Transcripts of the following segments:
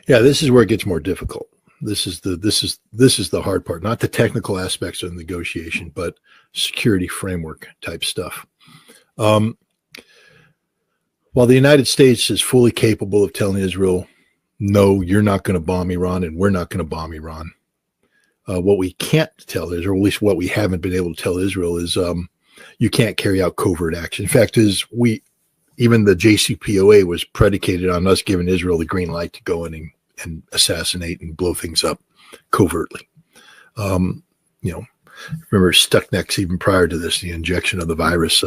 Yeah, this is where it gets more difficult. This is the hard part, not the technical aspects of negotiation, but security framework type stuff. Um, while the United States is fully capable of telling Israel, no, you're not going to bomb Iran, and we're not going to bomb Iran. What we can't tell is, or at least what we haven't been able to tell Israel is, you can't carry out covert action. In fact, even the JCPOA was predicated on us giving Israel the green light to go in and assassinate and blow things up covertly. Um, you know, remember Stuxnet even prior to this, the injection of the virus.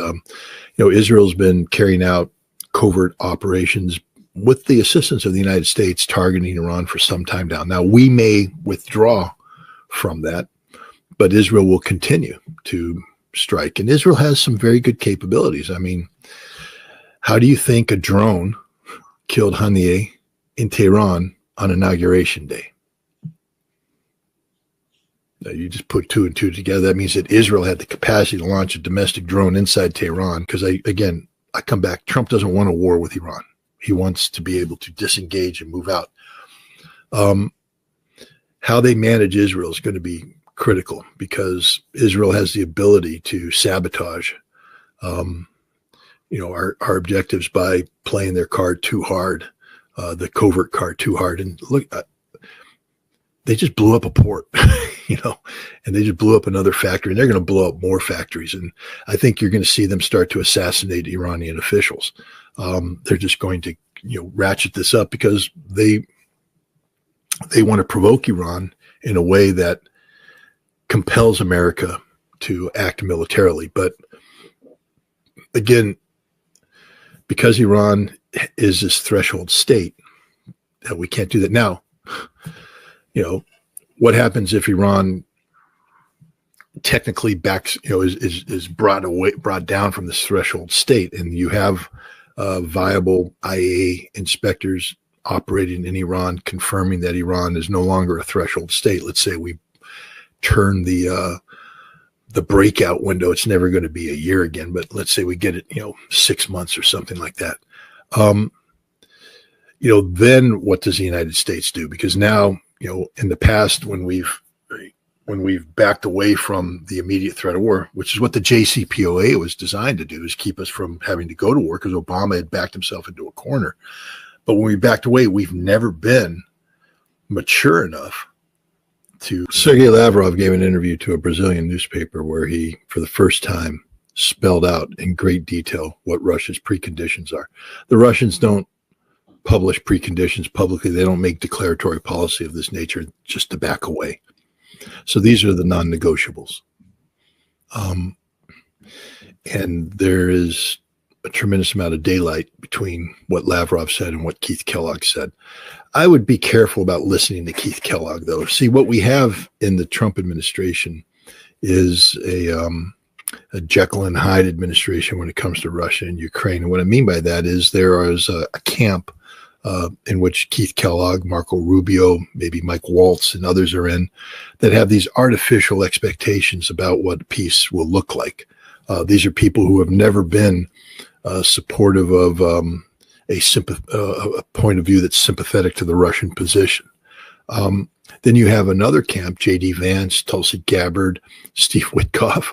Israel's been carrying out covert operations with the assistance of the United States targeting Iran for some time now. Now, we may withdraw from that, but Israel will continue to strike. And Israel has some very good capabilities. I mean, how do you think a drone killed Haniyeh in Tehran on Inauguration Day? Now, you just put two and two together. That means that Israel had the capacity to launch a domestic drone inside Tehran. Because I come back. Trump doesn't want a war with Iran. He wants to be able to disengage and move out. How they manage Israel is going to be critical, because Israel has the ability to sabotage, our objectives by playing their card too hard, the covert card too hard. And look, they just blew up a port, and they just blew up another factory, and they're going to blow up more factories. And I think you're going to see them start to assassinate Iranian officials. They're just going to, ratchet this up because they want to provoke Iran in a way that compels America to act militarily. But again, because Iran is this threshold state, that we can't do that. Now, what happens if Iran technically backs, is brought down from this threshold state, and you have viable IAEA inspectors operating in Iran, confirming that Iran is no longer a threshold state? Let's say we turn the breakout window. It's never going to be a year again, but let's say we get it, 6 months or something like that. Then what does the United States do? Because now, in the past, when we've backed away from the immediate threat of war, which is what the JCPOA was designed to do, is keep us from having to go to war, because Obama had backed himself into a corner. But when we backed away, we've never been mature enough to. Sergei Lavrov gave an interview to a Brazilian newspaper where he, for the first time, spelled out in great detail what Russia's preconditions are. The Russians don't publish preconditions publicly. They don't make declaratory policy of this nature just to back away. So these are the non-negotiables. And there is a tremendous amount of daylight between what Lavrov said and what Keith Kellogg said. I would be careful about listening to Keith Kellogg, though. See, what we have in the Trump administration is a Jekyll and Hyde administration when it comes to Russia and Ukraine. And what I mean by that is there is a camp in which Keith Kellogg, Marco Rubio, maybe Mike Waltz, and others are in, that have these artificial expectations about what peace will look like. These are people who have never been supportive of a point of view that's sympathetic to the Russian position. Then you have another camp, J.D. Vance, Tulsi Gabbard, Steve Witkoff,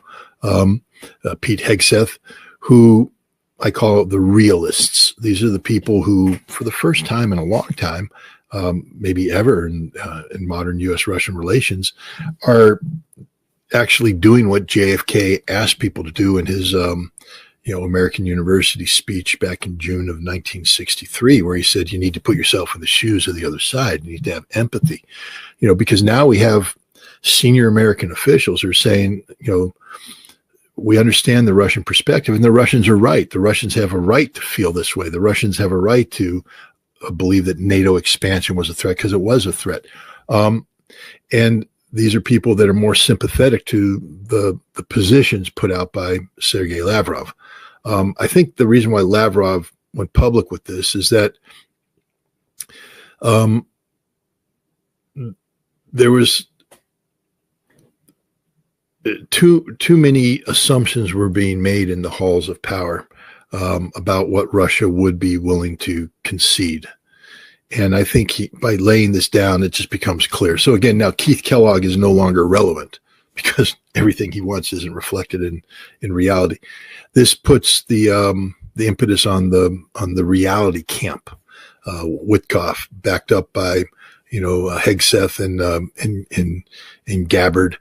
Pete Hegseth, who I call the realists. These are the people who, for the first time in a long time, maybe ever in modern U.S.-Russian relations, are actually doing what JFK asked people to do in his American University speech back in June of 1963, where he said, you need to put yourself in the shoes of the other side. You need to have empathy, because now we have senior American officials who are saying, we understand the Russian perspective, and the Russians are right. The Russians have a right to feel this way. The Russians have a right to believe that NATO expansion was a threat, because it was a threat. And these are people that are more sympathetic to the positions put out by Sergei Lavrov. I think the reason why Lavrov went public with this is that there was too many assumptions were being made in the halls of power about what Russia would be willing to concede. And I think by laying this down, it just becomes clear. So again, now Keith Kellogg is no longer relevant because everything he wants isn't reflected in reality. This puts the impetus on the reality camp. Witkoff, backed up by Hegseth and Gabbard.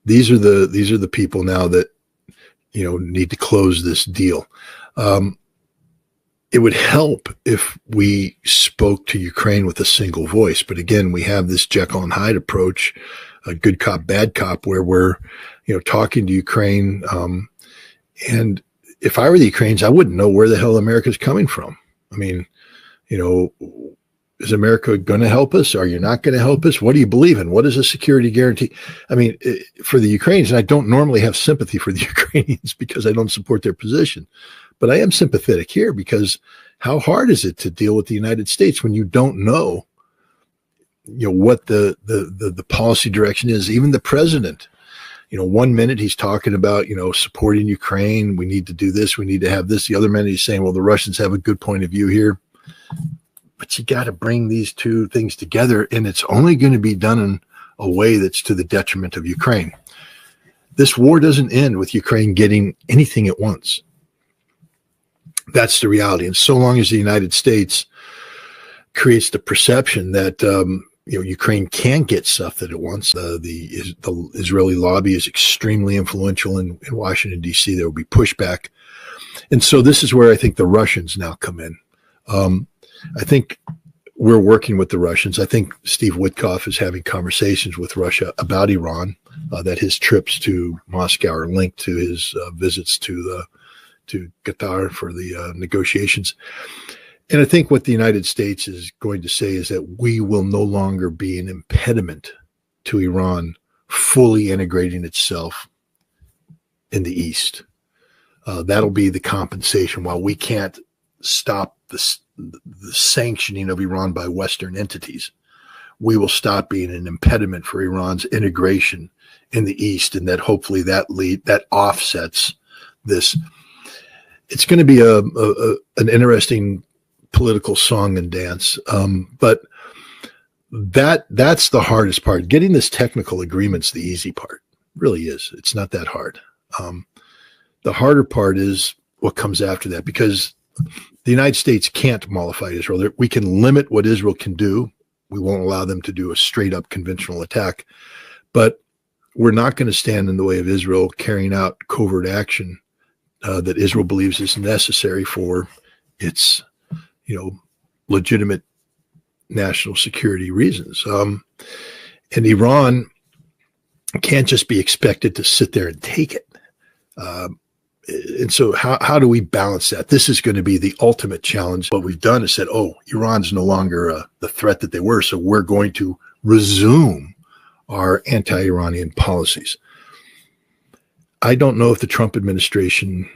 These are the people now that need to close this deal. It would help if we spoke to Ukraine with a single voice. But again, we have this Jekyll and Hyde approach, a good cop, bad cop, where we're, talking to Ukraine. And if I were the Ukrainians, I wouldn't know where the hell America's coming from. I mean, is America going to help us? Are you not going to help us? What do you believe in? What is a security guarantee? I mean, for the Ukrainians, and I don't normally have sympathy for the Ukrainians because I don't support their position. But I am sympathetic here because how hard is it to deal with the United States when you don't know, what the policy direction is? Even the president, 1 minute he's talking about, supporting Ukraine. We need to do this. We need to have this. The other minute he's saying, well, the Russians have a good point of view here. But you got to bring these two things together, and it's only going to be done in a way that's to the detriment of Ukraine. This war doesn't end with Ukraine getting anything at once. That's the reality. And so long as the United States creates the perception that Ukraine can get stuff that it wants, the Israeli lobby is extremely influential in Washington, D.C. There will be pushback. And so this is where I think the Russians now come in. I think we're working with the Russians. I think Steve Witkoff is having conversations with Russia about Iran, that his trips to Moscow are linked to his visits to Qatar for the negotiations. And I think what the United States is going to say is that we will no longer be an impediment to Iran fully integrating itself in the East. That'll be the compensation. While we can't stop the sanctioning of Iran by Western entities, we will stop being an impediment for Iran's integration in the East, and that hopefully that offsets this. It's going to be an interesting political song and dance, but that's the hardest part. Getting this technical agreement's the easy part. It really is. It's not that hard. The harder part is what comes after that, because the United States can't mollify Israel. We can limit what Israel can do. We won't allow them to do a straight up conventional attack, but we're not going to stand in the way of Israel carrying out covert action that Israel believes is necessary for its, legitimate national security reasons. And Iran can't just be expected to sit there and take it. And so how do we balance that? This is going to be the ultimate challenge. What we've done is said, Iran's no longer the threat that they were, so we're going to resume our anti-Iranian policies. I don't know if the Trump administration,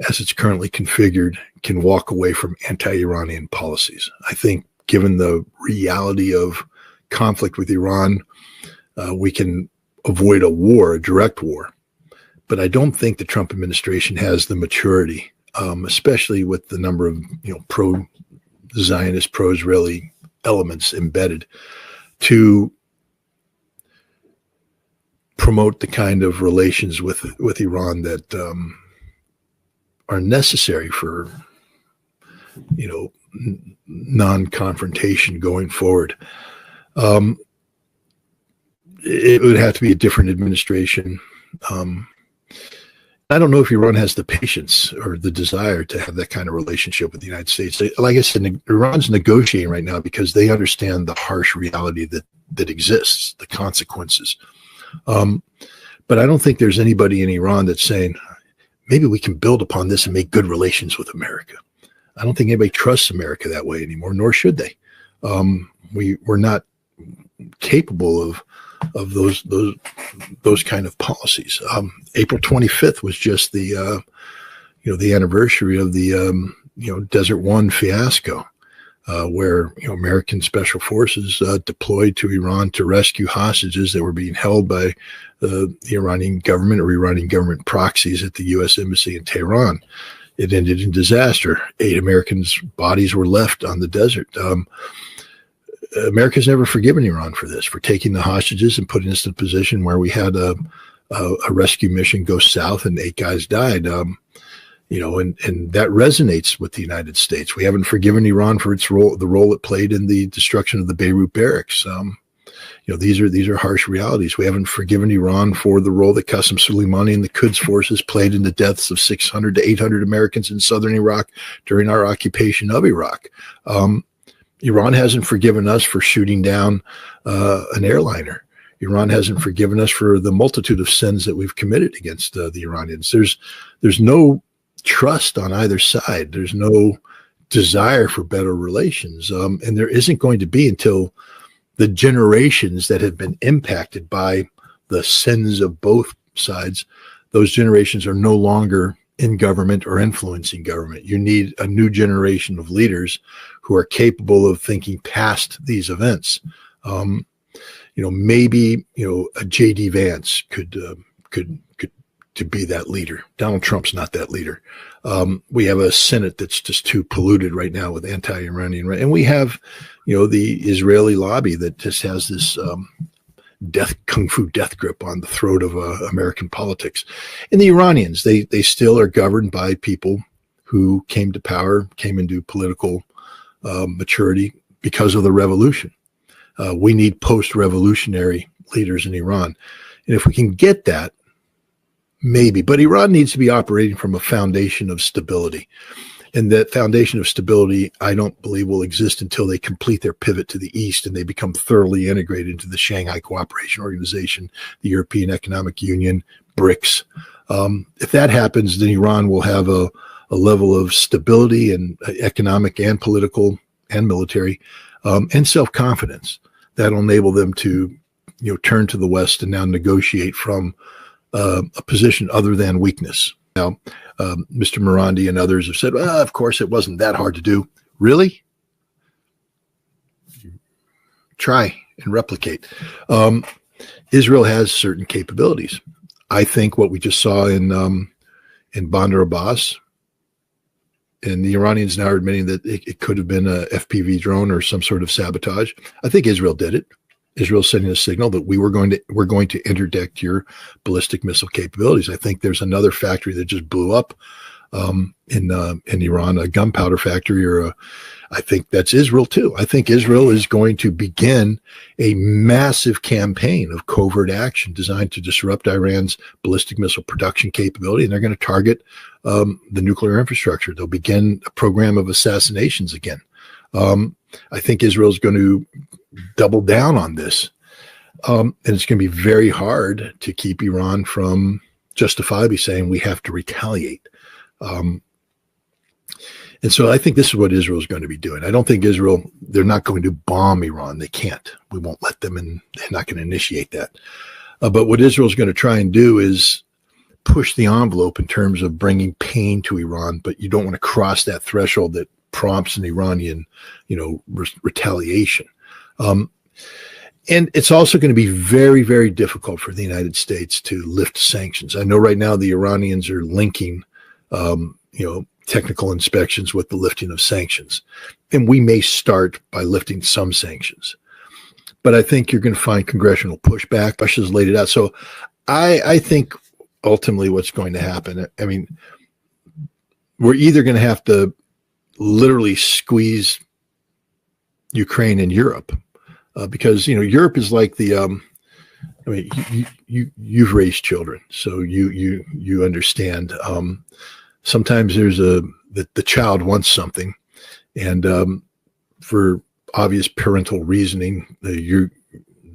as it's currently configured, can walk away from anti-Iranian policies. I think given the reality of conflict with Iran, we can avoid a direct war. But I don't think the Trump administration has the maturity, especially with the number of pro-Zionist, pro-Israeli elements embedded, to promote the kind of relations with Iran that are necessary for non-confrontation going forward. It would have to be a different administration. I don't know if Iran has the patience or the desire to have that kind of relationship with the United States. Like I said, Iran's negotiating right now because they understand the harsh reality that exists, the consequences. But I don't think there's anybody in Iran that's saying, maybe we can build upon this and make good relations with America. I don't think anybody trusts America that way anymore, nor should they. We're not capable of those kind of policies. April 25th was just the anniversary of the Desert One fiasco, where American special forces deployed to Iran to rescue hostages that were being held by the Iranian government or Iranian government proxies at the U.S. Embassy in Tehran. It ended in disaster. 8 Americans' bodies were left on the desert. America's never forgiven Iran for this, for taking the hostages and putting us in a position where we had a rescue mission go south and 8 guys died. And that resonates with the United States. We haven't forgiven Iran for its role, the role it played in the destruction of the Beirut barracks. These are harsh realities. We haven't forgiven Iran for the role that Qasem Soleimani and the Quds forces played in the deaths of 600 to 800 Americans in southern Iraq during our occupation of Iraq. Iran hasn't forgiven us for shooting down an airliner. Iran hasn't forgiven us for the multitude of sins that we've committed against the Iranians. There's no trust on either side. There's no desire for better relations. And there isn't going to be until the generations that have been impacted by the sins of both sides, those generations are no longer in government or influencing government. You need a new generation of leaders who are capable of thinking past these events. Maybe a J.D. Vance could to be that leader. Donald Trump's not that leader. We have a Senate that's just too polluted right now with anti-Iranian, and we have, the Israeli lobby that just has this kung fu death grip on the throat of American politics. And the Iranians, they still are governed by people who came to power, came into political maturity because of the revolution. We need post-revolutionary leaders in Iran. And if we can get that, maybe. But Iran needs to be operating from a foundation of stability. And that foundation of stability, I don't believe, will exist until they complete their pivot to the east and they become thoroughly integrated into the Shanghai Cooperation Organization, the European Economic Union, BRICS. If that happens, then Iran will have a level of stability and economic and political and military and self-confidence that'll enable them to, turn to the West and now negotiate from a position other than weakness. Now, Mr. Morandi and others have said, well, of course, it wasn't that hard to do. Really? Try and replicate. Israel has certain capabilities. I think what we just saw in Bandar Abbas, and the Iranians now are admitting that it could have been a FPV drone or some sort of sabotage. I think Israel did it. Israel's sending a signal that we're going to interdict your ballistic missile capabilities. I think there's another factory that just blew up in Iran, a gunpowder factory, I think that's Israel too. I think Israel is going to begin a massive campaign of covert action designed to disrupt Iran's ballistic missile production capability, and they're going to target the nuclear infrastructure. They'll begin a program of assassinations again. I think Israel's going to double down on this. And it's going to be very hard to keep Iran from justifiably saying we have to retaliate. And so I think this is what Israel is going to be doing. I don't think they're not going to bomb Iran. They can't. We won't let them, and they're not going to initiate that. But what Israel is going to try and do is push the envelope in terms of bringing pain to Iran, but you don't want to cross that threshold that prompts an Iranian, retaliation. And it's also going to be very, very difficult for the United States to lift sanctions. I know right now the Iranians are linking, technical inspections with the lifting of sanctions. And we may start by lifting some sanctions. But I think you're going to find congressional pushback. Bush has laid it out. So I think ultimately what's going to happen, we're either going to have to literally squeeze Ukraine and Europe, because Europe is like the you've raised children, so you understand. Sometimes there's the child wants something, and for obvious parental reasoning, the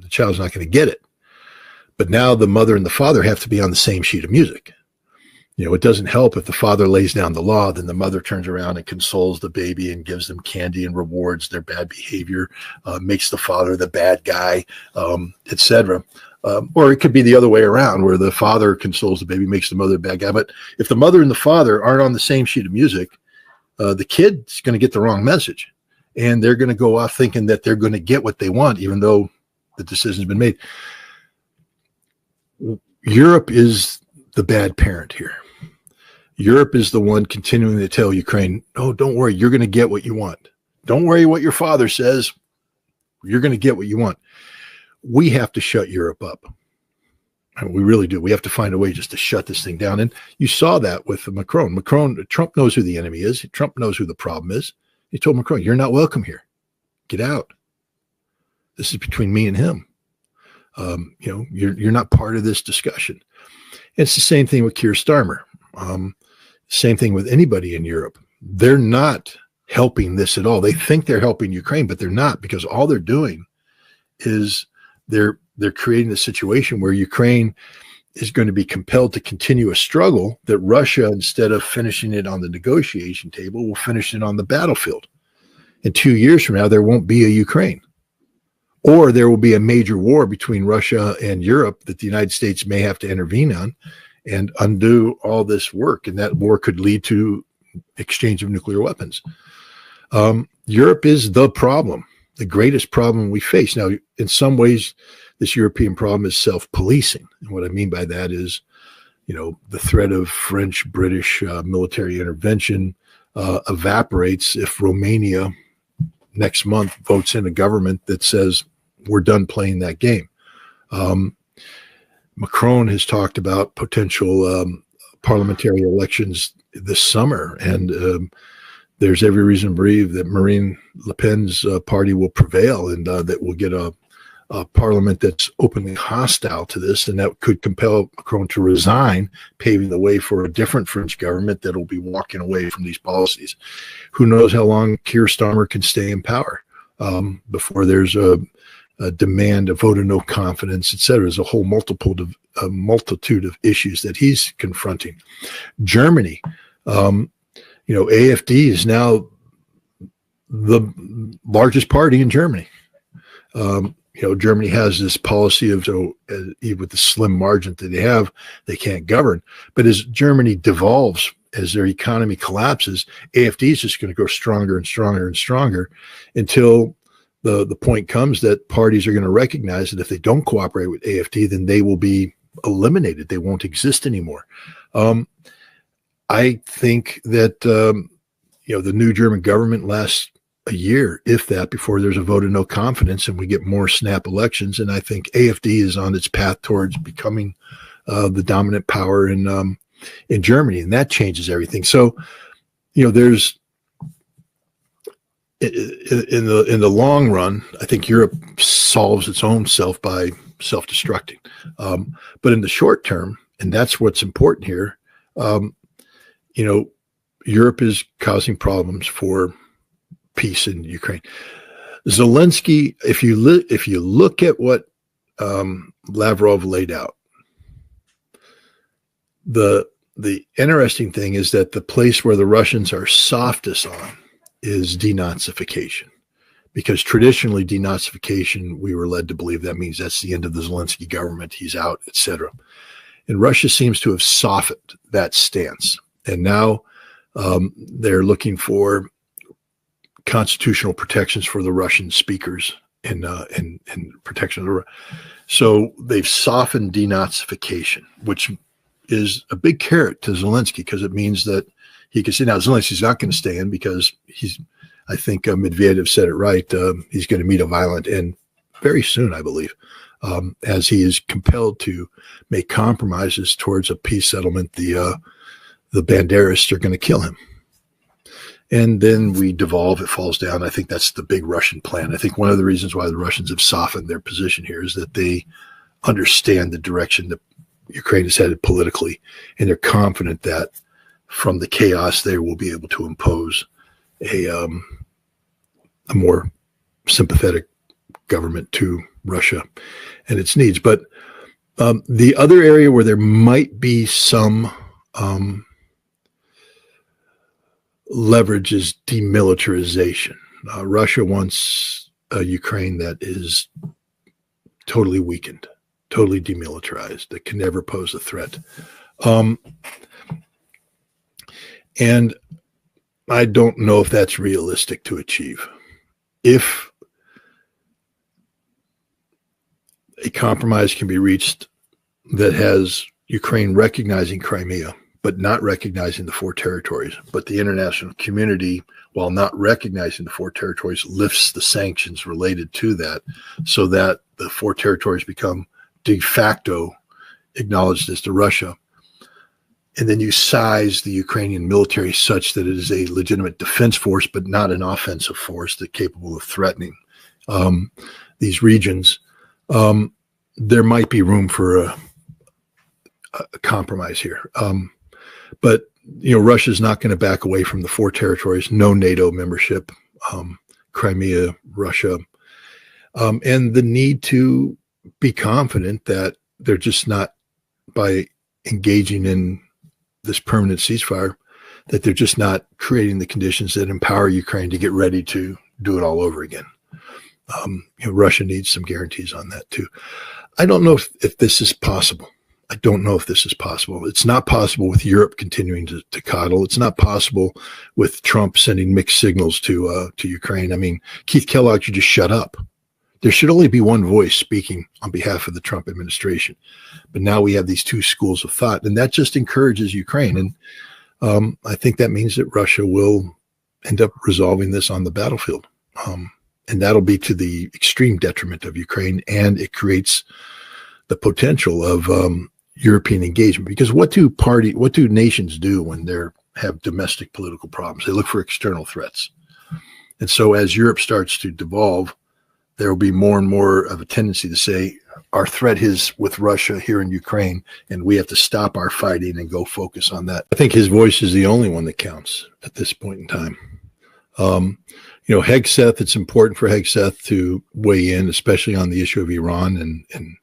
child's not going to get it. But now the mother and the father have to be on the same sheet of music. It doesn't help if the father lays down the law, then the mother turns around and consoles the baby and gives them candy and rewards their bad behavior, makes the father the bad guy, etc. Or it could be the other way around, where the father consoles the baby, makes the mother the bad guy. But if the mother and the father aren't on the same sheet of music, the kid's going to get the wrong message. And they're going to go off thinking that they're going to get what they want, even though the decision's been made. Europe is the bad parent here. Europe is the one continuing to tell Ukraine, "Oh, don't worry, you're going to get what you want. Don't worry what your father says. You're going to get what you want." We have to shut Europe up. And we really do. We have to find a way just to shut this thing down. And you saw that with Macron. Trump knows who the enemy is. Trump knows who the problem is. He told Macron, "You're not welcome here. Get out. This is between me and him. You're not part of this discussion." It's the same thing with Keir Starmer. Same thing with anybody in Europe. They're not helping this at all. They think they're helping Ukraine, but they're not, because all they're doing is they're creating a situation where Ukraine is going to be compelled to continue a struggle that Russia, instead of finishing it on the negotiation table, will finish it on the battlefield. In 2 years from now, there won't be a Ukraine. Or there will be a major war between Russia and Europe that the United States may have to intervene on and undo all this work. And that war could lead to exchange of nuclear weapons. Europe is the problem, the greatest problem we face. Now, in some ways, this European problem is self-policing. And what I mean by that is, the threat of French, British military intervention evaporates if Romania next month votes in a government that says we're done playing that game. Macron has talked about potential parliamentary elections this summer, and there's every reason to believe that Marine Le Pen's party will prevail, and that we'll get a parliament that's openly hostile to this, and that could compel Macron to resign, paving the way for a different French government that will be walking away from these policies. Who knows how long Keir Starmer can stay in power before there's a demand, a vote of no confidence, et cetera. There's a whole multitude of issues that he's confronting. Germany, AfD is now the largest party in Germany. Germany has this policy of, with the slim margin that they have, they can't govern. But as Germany devolves, as their economy collapses, AfD is just going to grow stronger and stronger and stronger until the point comes that parties are going to recognize that if they don't cooperate with AfD, then they will be eliminated. They won't exist anymore. I think that, the new German government lasts a year, if that, before there's a vote of no confidence and we get more snap elections. And I think AfD is on its path towards becoming the dominant power in Germany, and that changes everything. So, there's in the long run, I think Europe solves its own self by self-destructing. But in the short term, and that's what's important here, Europe is causing problems for peace in Ukraine. Zelensky, if you look at what Lavrov laid out, the interesting thing is that the place where the Russians are softest on is denazification, because traditionally denazification, we were led to believe that means that's the end of the Zelensky government, he's out, etc. And Russia seems to have softened that stance, and now they're looking for constitutional protections for the Russian speakers and protection of the. So they've softened denazification, which is a big carrot to Zelensky, because it means that he can say, now Zelensky's not going to stay in because I think Medvedev said it right. He's going to meet a violent end very soon, I believe, as he is compelled to make compromises towards a peace settlement. The Banderists are going to kill him. And then we devolve, it falls down. I think that's the big Russian plan. I think one of the reasons why the Russians have softened their position here is that they understand the direction that Ukraine is headed politically, and they're confident that from the chaos they will be able to impose a more sympathetic government to Russia and its needs. But the other area where there might be some leverage is demilitarization. Russia wants a Ukraine that is totally weakened, totally demilitarized, that can never pose a threat. And I don't know if that's realistic to achieve. If a compromise can be reached that has Ukraine recognizing Crimea, but not recognizing the four territories. But the international community, while not recognizing the four territories, lifts the sanctions related to that, so that the four territories become de facto acknowledged as to Russia. And then you size the Ukrainian military such that it is a legitimate defense force, but not an offensive force that's capable of threatening these regions. There might be room for a compromise here. But, Russia's not going to back away from the four territories, no NATO membership, Crimea, Russia, and the need to be confident that they're just not, by engaging in this permanent ceasefire, that they're just not creating the conditions that empower Ukraine to get ready to do it all over again. Russia needs some guarantees on that too. I don't know if this is possible. I don't know if this is possible. It's not possible with Europe continuing to coddle. It's not possible with Trump sending mixed signals to Ukraine. I mean, Keith Kellogg should just shut up. There should only be one voice speaking on behalf of the Trump administration. But now we have these two schools of thought, and that just encourages Ukraine. And I think that means that Russia will end up resolving this on the battlefield. And that'll be to the extreme detriment of Ukraine, and it creates the potential of European engagement. Because what do nations do when they have domestic political problems? They look for external threats. And so as Europe starts to devolve, there will be more and more of a tendency to say, our threat is with Russia here in Ukraine, and we have to stop our fighting and go focus on that. I think his voice is the only one that counts at this point in time. Hegseth, it's important for Hegseth to weigh in, especially on the issue of Iran and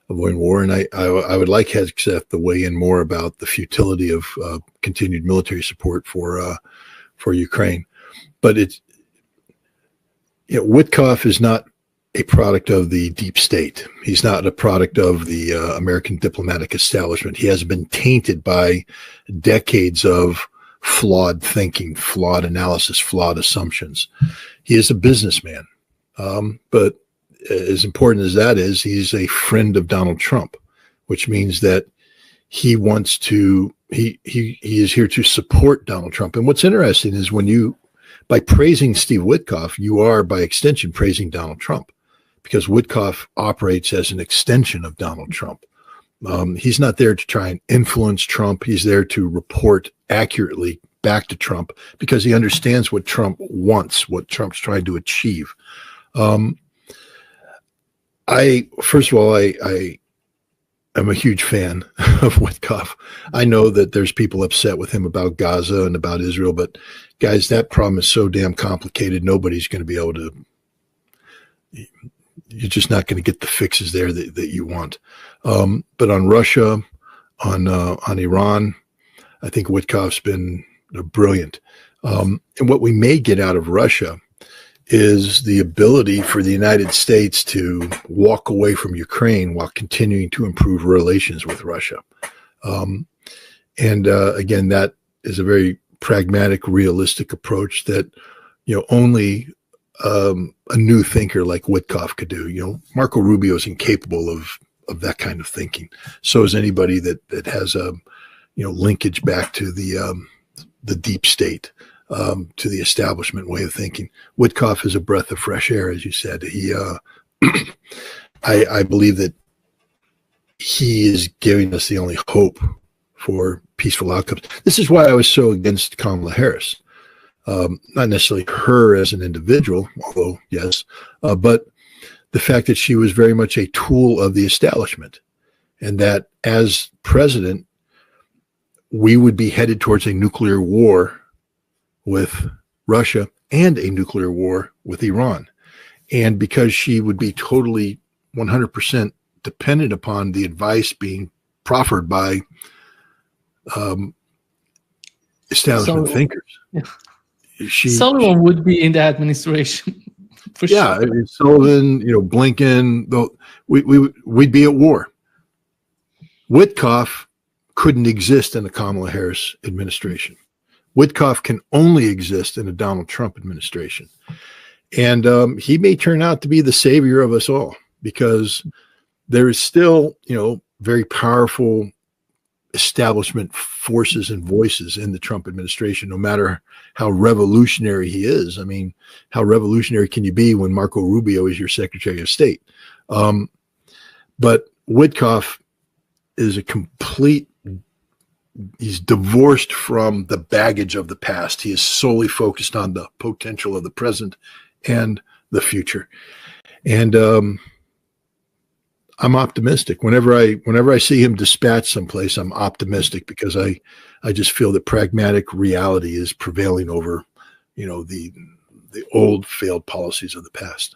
avoiding war. And I would like Hegseth to weigh in more about the futility of continued military support for Ukraine. But Witkoff is not a product of the deep state. He's not a product of the American diplomatic establishment. He has been tainted by decades of flawed thinking, flawed analysis, flawed assumptions. He is a businessman. But as important as that is, he's a friend of Donald Trump, which means that he wants to, he is here to support Donald Trump. And what's interesting is by praising Steve Witkoff, you are by extension praising Donald Trump, because Witkoff operates as an extension of Donald Trump. He's not there to try and influence Trump. He's there to report accurately back to Trump because he understands what Trump wants, what Trump's trying to achieve. First of all, I'm a huge fan of Witkoff. I know that there's people upset with him about Gaza and about Israel, but guys, that problem is so damn complicated. Nobody's going to be able to, you're just not going to get the fixes there that you want. But on Russia, on Iran, I think Witkoff's been brilliant. And what we may get out of Russia is the ability for the United States to walk away from Ukraine while continuing to improve relations with Russia. Again, that is a very pragmatic, realistic approach that, only a new thinker like Witkoff could do. Marco Rubio is incapable of that kind of thinking. So is anybody that has a, linkage back to the deep state, to the establishment way of thinking. Witkoff is a breath of fresh air, as you said. He, I believe that he is giving us the only hope for peaceful outcomes. This is why I was so against Kamala Harris. Not necessarily her as an individual, although yes, but the fact that she was very much a tool of the establishment, and that as president, we would be headed towards a nuclear war with Russia and a nuclear war with Iran. And because she would be totally 100% dependent upon the advice being proffered by establishment thinkers. Yeah. Sullivan would be in the administration. For yeah, sure. Sullivan, Blinken, we'd be at war. Witkoff couldn't exist in the Kamala Harris administration. Witkoff can only exist in a Donald Trump administration. And he may turn out to be the savior of us all, because there is still, very powerful establishment forces and voices in the Trump administration, no matter how revolutionary he is. I mean, how revolutionary can you be when Marco Rubio is your Secretary of State? But Witkoff is he's divorced from the baggage of the past. He is solely focused on the potential of the present and the future. And I'm optimistic. Whenever I see him dispatch someplace, I'm optimistic, because I just feel that pragmatic reality is prevailing over, the old failed policies of the past.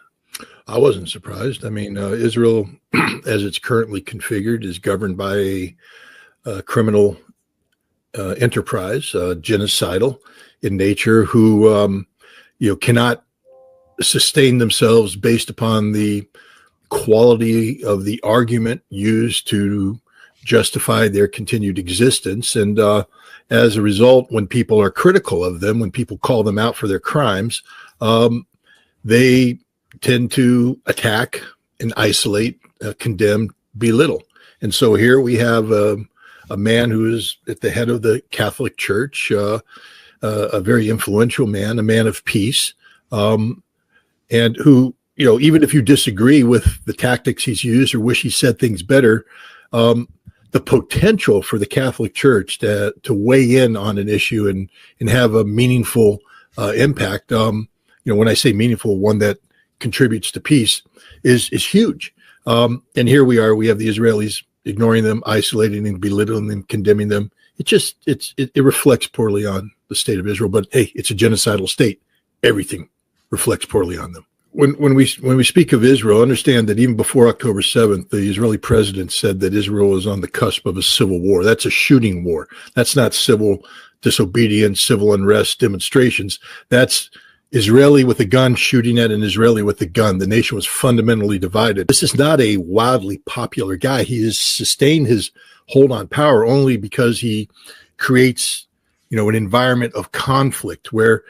I wasn't surprised. I mean, Israel, as it's currently configured, is governed by a criminal enterprise, genocidal in nature, who cannot sustain themselves based upon the quality of the argument used to justify their continued existence. And as a result, when people are critical of them, when people call them out for their crimes, they tend to attack and isolate, condemn, belittle. And so here we have a man who is at the head of the Catholic Church, a very influential man, a man of peace, and who, even if you disagree with the tactics he's used or wish he said things better, the potential for the Catholic Church to weigh in on an issue and have a meaningful impact, when I say meaningful, one that contributes to peace, is huge. And here we have the Israelis ignoring them, isolating them, belittling them, condemning them. It reflects poorly on the state of Israel. But hey, it's a genocidal state. Everything reflects poorly on them. When we speak of Israel, understand that even before October 7th, the Israeli president said that Israel is on the cusp of a civil war. That's a shooting war. That's not civil disobedience, civil unrest, demonstrations. That's Israeli with a gun shooting at an Israeli with a gun. The nation was fundamentally divided. This is not a wildly popular guy. He has sustained his hold on power only because he creates, an environment of conflict where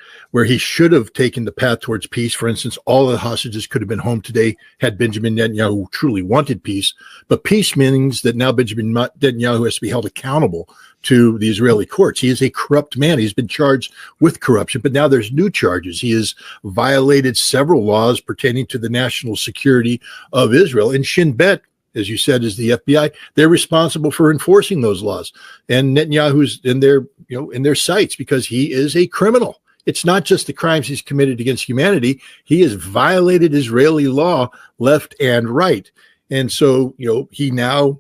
he should have taken the path towards peace. For instance, all the hostages could have been home today had Benjamin Netanyahu truly wanted peace. But peace means that now Benjamin Netanyahu has to be held accountable to the Israeli courts. He is a corrupt man. He's been charged with corruption, but now there's new charges. He has violated several laws pertaining to the national security of Israel. And Shin Bet, as you said, is the FBI. They're responsible for enforcing those laws. And Netanyahu's in their sights because he is a criminal. It's not just the crimes he's committed against humanity. He has violated Israeli law left and right. And so, he now,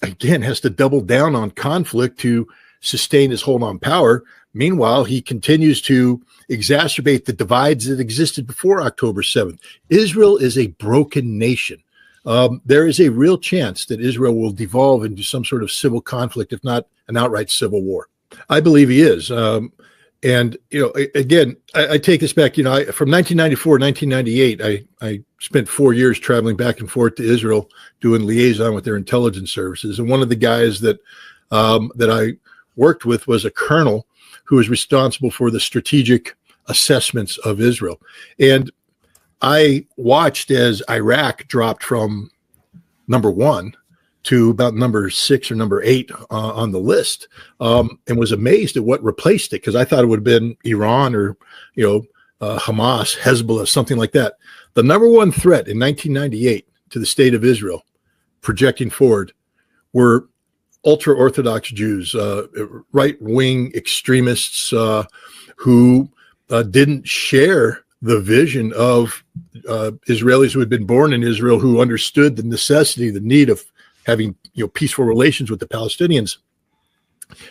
again, has to double down on conflict to sustain his hold on power. Meanwhile, he continues to exacerbate the divides that existed before October 7th. Israel is a broken nation. There is a real chance that Israel will devolve into some sort of civil conflict, if not an outright civil war. I believe he is. And, again, I take this back, from 1994 to 1998, I spent 4 years traveling back and forth to Israel doing liaison with their intelligence services. And one of the guys that I worked with was a colonel who was responsible for the strategic assessments of Israel. And I watched as Iraq dropped from number 1 to about number 6 or number 8 on the list, and was amazed at what replaced it, because I thought it would have been Iran or Hamas, Hezbollah, something like that. The number 1 threat in 1998 to the state of Israel, projecting forward, were ultra-Orthodox Jews, right-wing extremists who didn't share the vision of Israelis who had been born in Israel, who understood the necessity, the need of having peaceful relations with the Palestinians.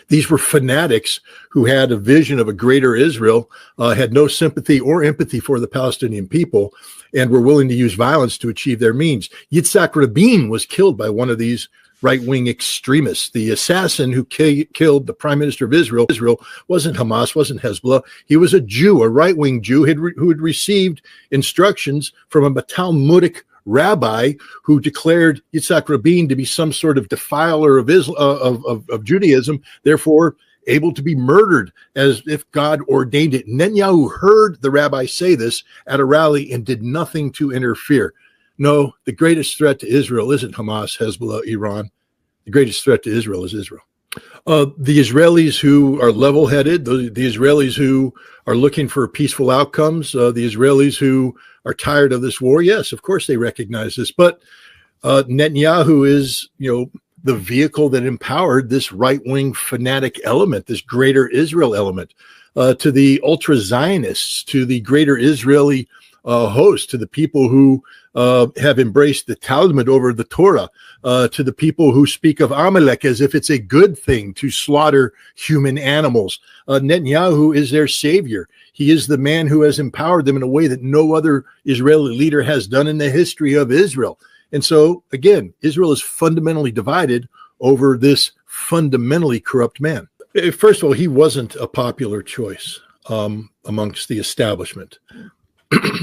These were fanatics who had a vision of a greater Israel, had no sympathy or empathy for the Palestinian people, and were willing to use violence to achieve their means. Yitzhak Rabin was killed by one of these right-wing extremists. The assassin who killed the prime minister of Israel wasn't Hamas, wasn't Hezbollah. He was a Jew, a right-wing Jew who had received instructions from a Talmudic rabbi who declared Yitzhak Rabin to be some sort of defiler of Judaism, therefore able to be murdered as if God ordained it. Netanyahu heard the rabbi say this at a rally and did nothing to interfere. No, the greatest threat to Israel isn't Hamas, Hezbollah, Iran. The greatest threat to Israel is Israel. The Israelis who are level-headed, the Israelis who are looking for peaceful outcomes, the Israelis who are tired of this war, yes, of course they recognize this. But Netanyahu is, the vehicle that empowered this right-wing fanatic element, this greater Israel element, to the ultra-Zionists, to the greater Israeli host, to the people who have embraced the Talmud over the Torah, to the people who speak of Amalek as if it's a good thing to slaughter human animals. Netanyahu is their savior. He is the man who has empowered them in a way that no other Israeli leader has done in the history of Israel. And so, again, Israel is fundamentally divided over this fundamentally corrupt man. First of all, he wasn't a popular choice amongst the establishment.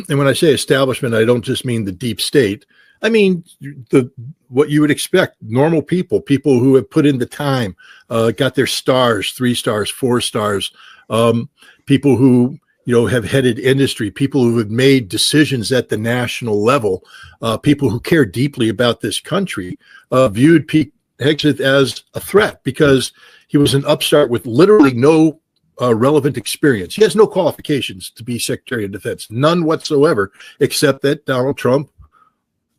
And when I say establishment, I don't just mean the deep state. I mean what you would expect, normal people who have put in the time, got their stars, 3 stars, 4 stars, people who have headed industry, people who have made decisions at the national level, people who care deeply about this country, viewed Pete Hegseth as a threat because he was an upstart with literally no relevant experience. He has no qualifications to be Secretary of Defense, none whatsoever, except that Donald Trump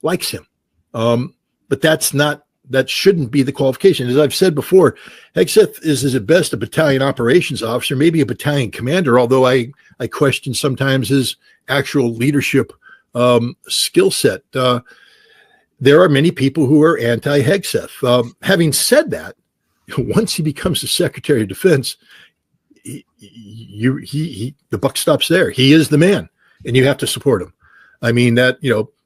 likes him. But that shouldn't be the qualification. As I've said before, Hegseth is at best a battalion operations officer, maybe a battalion commander, although I question sometimes his actual leadership skill set. There are many people who are anti-Hegseth. Having said that, once he becomes the Secretary of Defense, the buck stops there. He is the man, and you have to support him. I mean, that,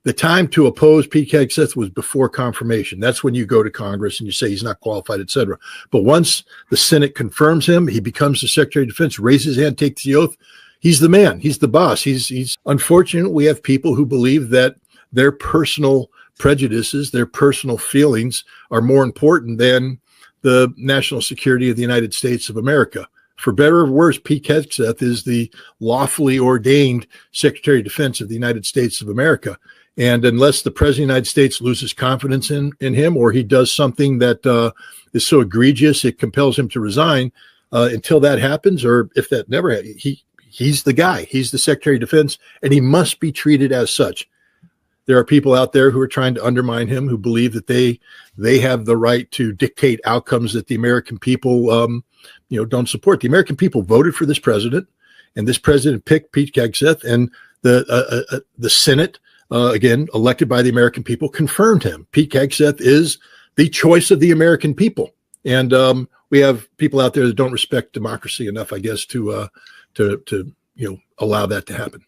the time to oppose Pete Hegseth was before confirmation. That's when you go to Congress and you say he's not qualified, et cetera. But once the Senate confirms him, he becomes the Secretary of Defense, raises his hand, takes the oath. He's the man. He's the boss. He's unfortunate. We have people who believe that their personal prejudices, their personal feelings are more important than the national security of the United States of America. For better or worse, Pete Hegseth is the lawfully ordained Secretary of Defense of the United States of America. And unless the President of the United States loses confidence in him, or he does something that is so egregious it compels him to resign, until that happens, or if that never happens, he's the guy. He's the Secretary of Defense, and he must be treated as such. There are people out there who are trying to undermine him, who believe that they have the right to dictate outcomes that the American people don't support. The American people voted for this president, and this president picked Pete Hegseth, and the Senate, again, elected by the American people, confirmed him. Pete Hegseth is the choice of the American people. And we have people out there that don't respect democracy enough, I guess, to allow that to happen.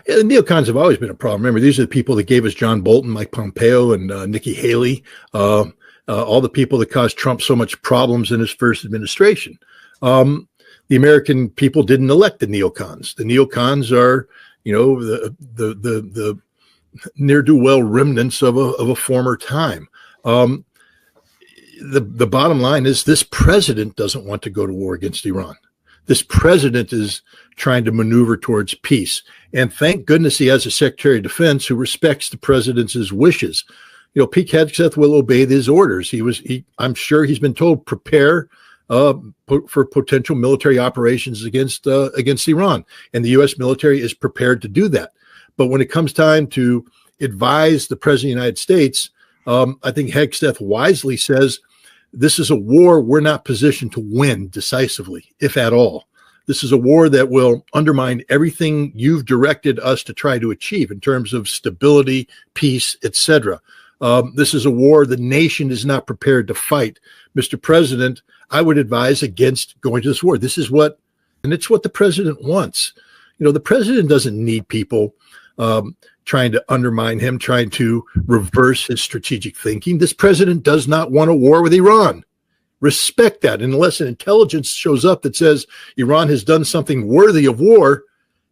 Yeah, the neocons have always been a problem. Remember, these are the people that gave us John Bolton, Mike Pompeo, and Nikki Haley, all the people that caused Trump so much problems in his first administration. The American people didn't elect the neocons. The neocons are, the ne'er-do-well remnants of a former time. The bottom line is this president doesn't want to go to war against Iran. This president is trying to maneuver towards peace. And thank goodness he has a Secretary of Defense who respects the president's wishes. Pete Hegseth will obey his orders. I'm sure he's been told, prepare for potential military operations against Iran. And the U.S. military is prepared to do that. But when it comes time to advise the President of the United States, I think Hegseth wisely says, this is a war we're not positioned to win decisively, if at all. This is a war that will undermine everything you've directed us to try to achieve in terms of stability, peace, etc. This is a war the nation is not prepared to fight. Mr. President, I would advise against going to this war. It's what the president wants. The president doesn't need people trying to undermine him, trying to reverse his strategic thinking. This president does not want a war with Iran. Respect that. And unless an intelligence shows up that says Iran has done something worthy of war,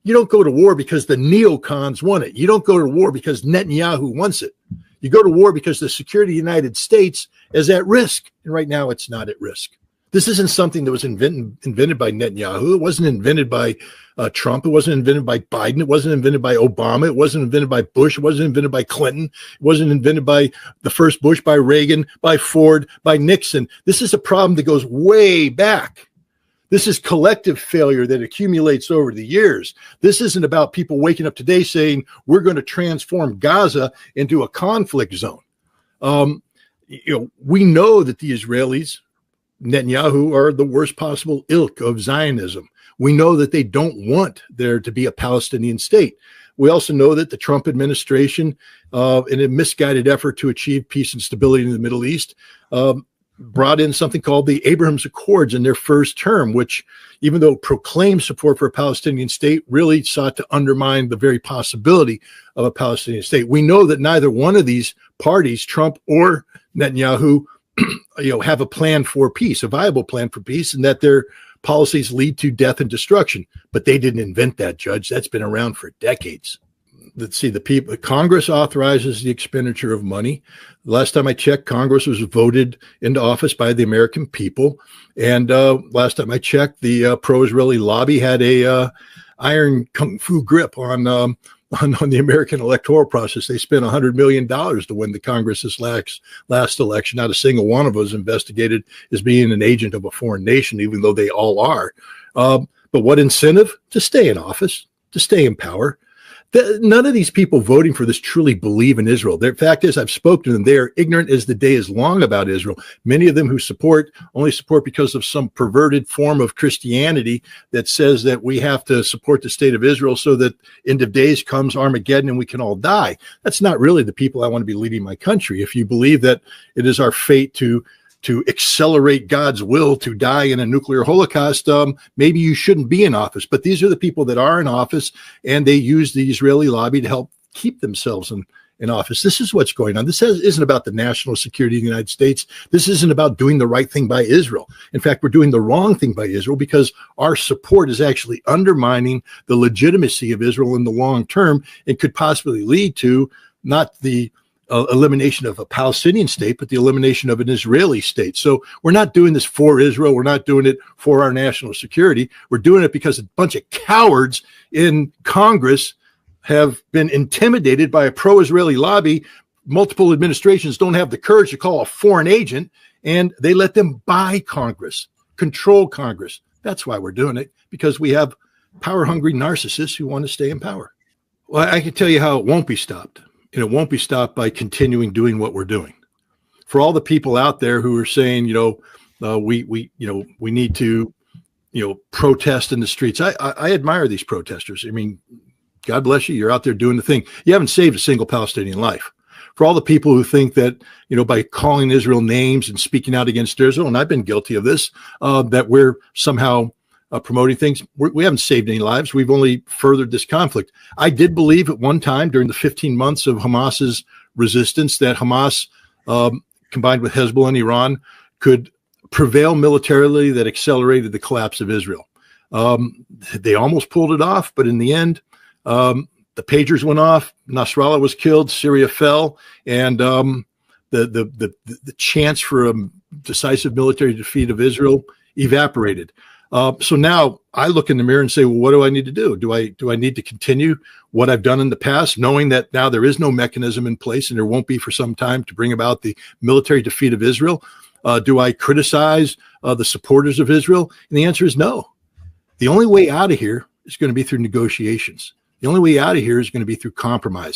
you don't go to war because the neocons want it. You don't go to war because Netanyahu wants it. You go to war because the security of the United States is at risk. And right now it's not at risk. This isn't something that was invented by Netanyahu. It wasn't invented by Trump. It wasn't invented by Biden. It wasn't invented by Obama. It wasn't invented by Bush. It wasn't invented by Clinton. It wasn't invented by the first Bush, by Reagan, by Ford, by Nixon. This is a problem that goes way back. This is collective failure that accumulates over the years. This isn't about people waking up today saying, we're going to transform Gaza into a conflict zone. We know that the Israelis, Netanyahu, are the worst possible ilk of Zionism. We know that they don't want there to be a Palestinian state. We also know that the Trump administration, in a misguided effort to achieve peace and stability in the Middle East, brought in something called the Abraham's Accords in their first term, which, even though it proclaimed support for a Palestinian state, really sought to undermine the very possibility of a Palestinian state. We know that neither one of these parties, Trump or Netanyahu, have a plan for peace, a viable plan for peace, and that their policies lead to death and destruction. But they didn't invent that, Judge. That's been around for decades. Let's see, Congress authorizes the expenditure of money. The last time I checked, Congress was voted into office by the American people. And last time I checked, the pro-Israeli lobby had a iron kung fu grip on the American electoral process. They spent $100 million to win the Congress's last election. Not a single one of us investigated as being an agent of a foreign nation, even though they all are. But what incentive? To stay in office, to stay in power. None of these people voting for this truly believe in Israel. The fact is, I've spoken to them. They are ignorant as the day is long about Israel. Many of them who only support because of some perverted form of Christianity that says that we have to support the state of Israel so that end of days comes Armageddon and we can all die. That's not really the people I want to be leading my country. If you believe that it is our fate to accelerate God's will to die in a nuclear holocaust, maybe you shouldn't be in office. But these are the people that are in office, and they use the Israeli lobby to help keep themselves in office. This is what's going on. This isn't about the national security of the United States. This isn't about doing the right thing by Israel. In fact, we're doing the wrong thing by Israel because our support is actually undermining the legitimacy of Israel in the long term and could possibly lead to not the elimination of a Palestinian state, but the elimination of an Israeli state. So we're not doing this for Israel. We're not doing it for our national security. We're doing it because a bunch of cowards in Congress have been intimidated by a pro-Israeli lobby. Multiple administrations don't have the courage to call a foreign agent, and they let them buy Congress, control Congress. That's why we're doing it, because we have power-hungry narcissists who want to stay in power. Well, I can tell you how it won't be stopped. And it won't be stopped by continuing doing what we're doing. For all the people out there who are saying, we need to, protest in the streets. I admire these protesters. I mean, God bless you. You're out there doing the thing. You haven't saved a single Palestinian life. For all the people who think that, by calling Israel names and speaking out against Israel, and I've been guilty of this, that we're somehow promoting things. We haven't saved any lives. We've only furthered this conflict. I did believe at one time during the 15 months of Hamas's resistance that Hamas, combined with Hezbollah and Iran, could prevail militarily that accelerated the collapse of Israel. They almost pulled it off, but in the end, the pagers went off. Nasrallah was killed. Syria fell, and the chance for a decisive military defeat of Israel evaporated. So now I look in the mirror and say, well, what do I need to do? Do I need to continue what I've done in the past, knowing that now there is no mechanism in place and there won't be for some time to bring about the military defeat of Israel? Do I criticize the supporters of Israel? And the answer is no. The only way out of here is going to be through negotiations. The only way out of here is going to be through compromise.